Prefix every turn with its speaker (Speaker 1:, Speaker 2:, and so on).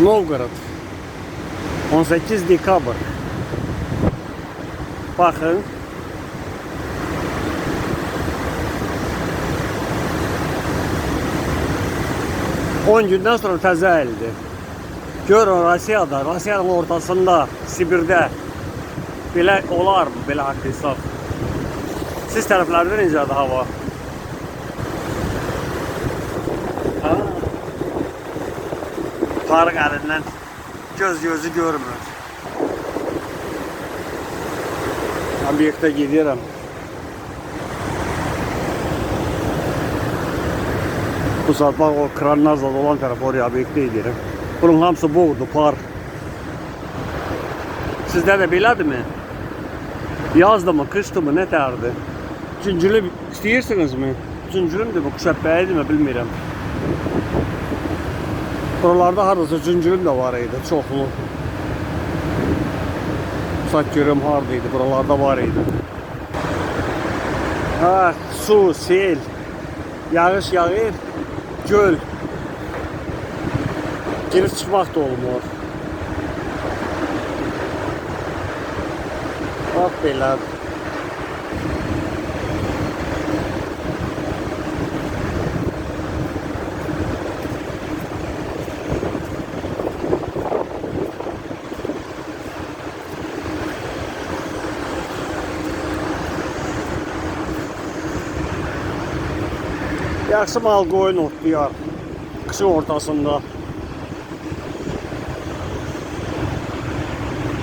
Speaker 1: Novgorod 18 dekabr. Bakın. On gündən sonra təzə ildi. Görün Rusiyanın ortasında, Sibirdə belə olar mı, belə haqq hesab? Siz tərəflərdə necədir hava? Qarı əlindən gözü görmür. Obyektə gedirəm. Bu saat bak o kranlar zaten olan taraf oraya obyektə edirəm. Bunun hamısı boğdu, par. Sizdə də belədir mi? Yazdı mı, qışdı mı, nə tərdi? Cüncülü istəyirsiniz mi? Cüncülümdür bu, quşəbbəyidir mi, bilmirəm. Buralarda haradasa cüncülüm də var idi, çoxlu. Saat görüm haradaydı, buralarda var idi. Ha, su, sel, yağış yağır, göl. Girib çıxmaq da olmur. Bax belə. Yaxşı mal qoyun otlayar qışın ortasında.